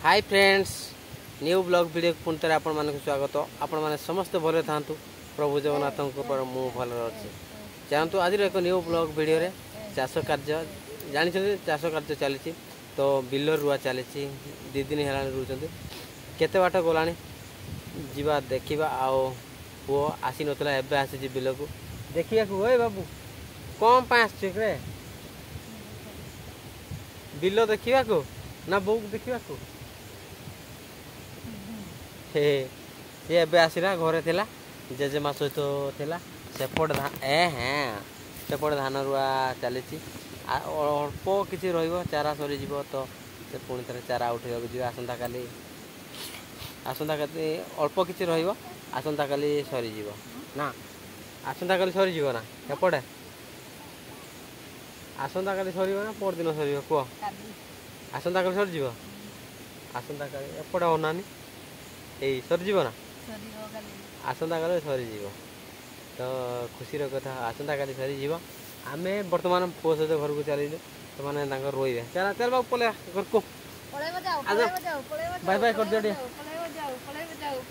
Hi friends new blog video पुणी थे आपण मानक स्वागत। आपण माने समस्त भले था प्रभु जगन्नाथ मु भल अच्छे चाहतु आज एक न्यू ब्लॉग वीडियो रे चाष कार्य जानी चाष कार्य चली तो बिल रुआ चली दी दिन है रुचंती केते बाट गला जीवा देखा आओ पुओ आसी नतला एबे आसी बिल को देखिया को ओए बाबू कौन पास रे बिल देखा को ना बो देखा को सी एबे आसला घरे थिला जेजेमा सहित थिला सेपट सेपट धान रुआ चली अल्प किसी चारा सरी जीव तो से पुणी थे चारा उठा जी आसंता काली अल्प किसी आसंता काली सरीज ना आसंता काली सरीज ना एपटे आसंता काली सर ना पर दिन सर कह आसंता काली सरीज आसंता काली एपटे अनानी यही सरीज ना आसंता काली सरीज तो खुशी कथा आसंता काली सरीज आम बर्तमान पुओ सहित घर को चलू तो मैंने रोवे चल चल बाबू पलि घर को बाय बाय कर दियो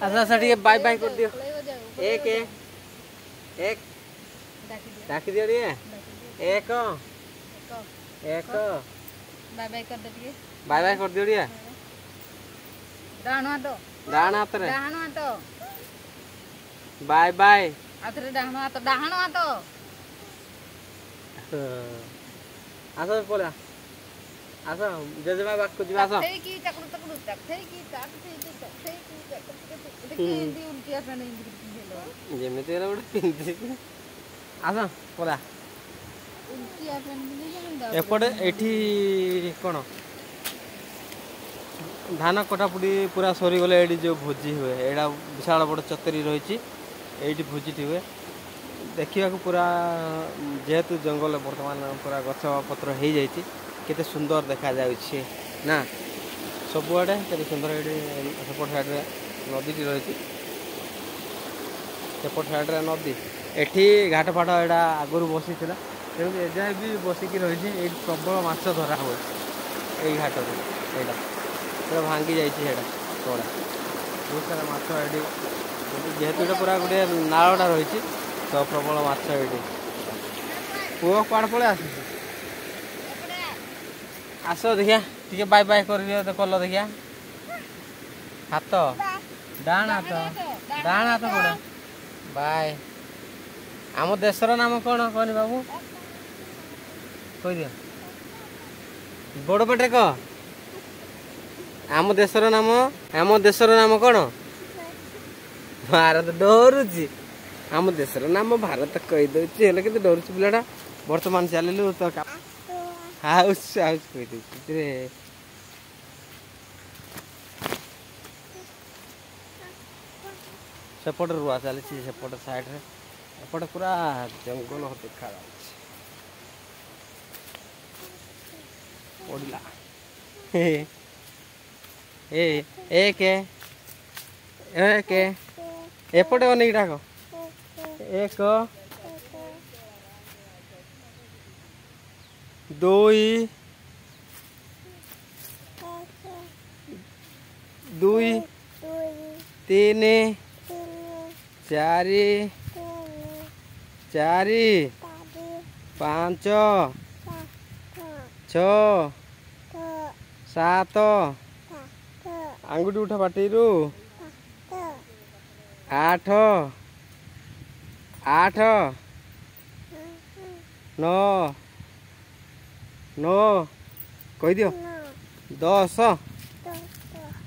अच्छा बाय बाय कर दियो एक एक डाक दियो एक एक बाय बाय कर दे बाय बाय कर दियो डाहण हाथ डाहण हाथ रे डाहण हाथ बाय बाय आथरे डाहण हाथ आस पड़ा आस जेजेमा बाक को जीवा आस थई की चकड़ू चकड़ू थई की काट थई की थई की देखि हिंदी उल्टी आसा नहीं भेलो जेमिति रे उड पिंदी आस पड़ा उल्टी आसा नहीं एपटे एठी कोन धान कटापुटी पूरा सरी गले एडी जो भोजी हुए एडा विशाल बड़ चतरी रही एडी भोजीटी हुए देखा पूरा जेहेतु जंगल बर्तमान पूरा गछ पत्र हो जाइए केते सुंदर देखा जाउछि ना सबुआडे केते सुंदर एडी सेपट साइड रे नदी रही सेपट साइड रे नदी एठी घाट फाट एडा आगुरी बसी थिला तेणु एजाए भी बसिकी रही प्रबल माछ धरा हुए यही घाट एटा पूरा भांगी जाइए तोड़ा बहुत सारा माछ एटी जेहेतु ये पूरा गोटे नालटा रही तो प्रबल माछ एटी पुओ कड़ पड़े आस देखिया टे बाय बाय कर कल देखिया हाथ डाण हाथ कौन बाय आम देशर नाम कौन कहनी बाबू कह दियो बड़ पेटे कह आम देशर नाम कौन भारत डरुची आम देशर नाम भारत कहीदे कि डरुची पिलाटा बर्तमान चलू तो हाउस हाउस कहीदे सेपट रुआ चली सेपट साइड रे एपटे पूरा जंगल देखा पड़ा एक एक एपटे अनेक डाक एक दुई दुई तीन चारि चारि पांच छ सात आंगुठी उठा पाटी आठ आठ नौ नौ कह दियो 10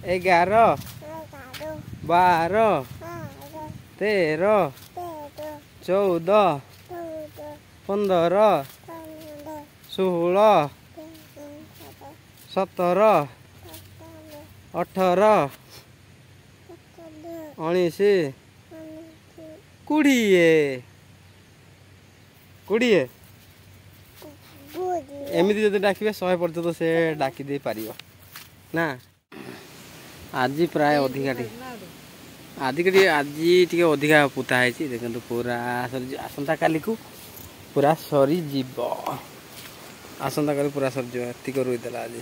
11 12 13 14 15 16 17 18 19 20 एमती जो डाकिबे 100 पर्यंत से डाकी दे पारियो ना आज प्राय अधिका आज टे अधिका पुता है देखो पूरा आसंता काली को पूरा सरी जीव आसंता काली पूरा सरी एतिक रुईदेला आज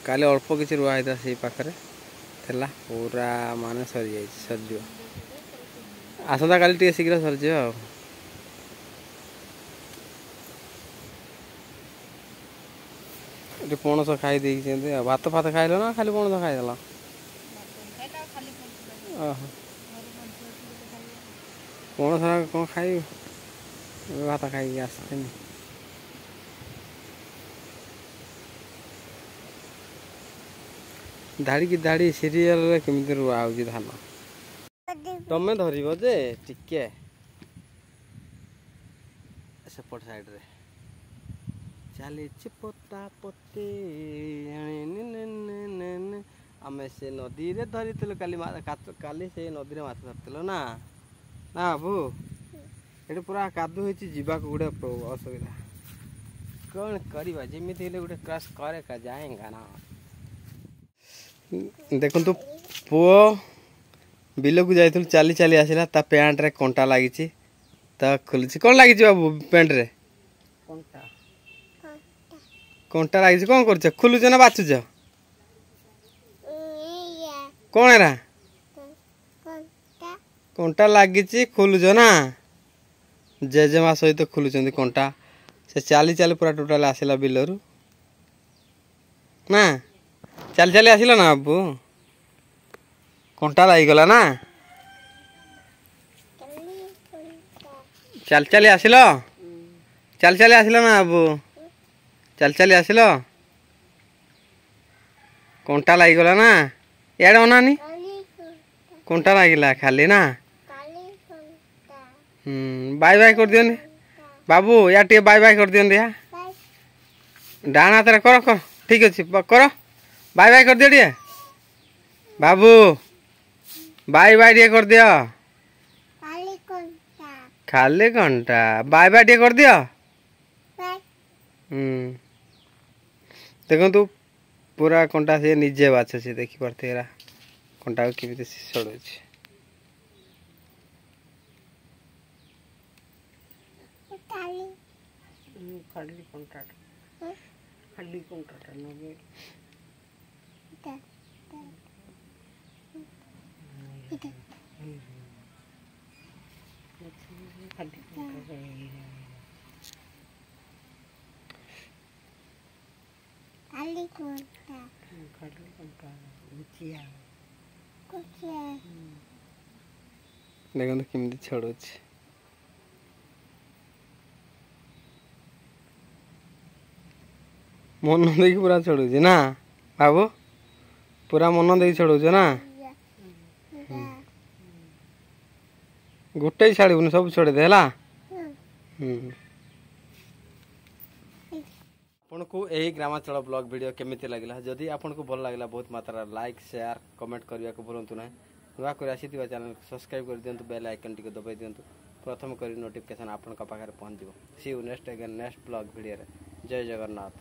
काली अल्प किसी रुआ होता से पाखे पूरा मान सरी जा सरज आसंता काली टे शीघ्र सरज पणस खाई दे भात फात खाइल ना खाली पणस खाईदेल पणस कौन खाई भात खाई आसते धाड़ी की धाड़ी सीरियल केमी रुआ हो धान तमें धर जे टिके सेपट साइड रे चली पता पते आम से नदी रे धरी काली से नदी में माछ धरल ना ना बाबू ये पूरा कादू हो गोटे असुविधा कौन करवा जमी गोटे क्रॉस करे का जाएगा ना देखु तो पुओ बिल को जाइल चली चली आसला ता पैंट रे कंटा लगी खोलुची कौन लगी बाबू पैंट रे कंटा लगी कौन कर खोलुच ना बाचुच कौन है कंटा लगी खोलुच ना जेजेमा सहित खोलुं कंटा से चली चली पूरा टोटाल आसला बिलरू ना चल चली आसिल ना बाबू कंटा लगिगला ना चल चली आसिल चल चली आसिल ना बाबू चल चली आसिल कंटा लगिगला ना यार अनानी कंटा लगिला खाली ना बाय बाय कर दियो बाबू या टे बाय बाय कर दियो डाण हाथ कर कर ठीक अच्छे कर बाय बाय कर दियो टे बाबू बाय बाय टे कर दियो खाली घंटा बाय बाय टे कर दियो देखो तू पूरा कंटा से निजे बाछ से देखी पारते कंटा को केमी सड़े खाली कंटा खाली कंटा नगे देखो केमी छड़ू मन देखी पूरा छड़ू ना बाबू पूरा मन देखी छड़ू ना गोटे छाड़बुन सब छड़े दे आपन को यही ग्रामांचल ब्लॉग वीडियो केमिति लगिला जदि आपन को भल लगिला बहुत मात्रा लाइक शेयर कमेंट करने को भूलु ना नुआ कर आसीथिबा चैनल सब्सक्राइब कर दियंतु बेल आइकन टिके दबाई दियंतु प्रथम करी नोटिफिकेशन आपन का पाखरे पहुंच जिवो see you next again next vlog video रे जय जगन्नाथ।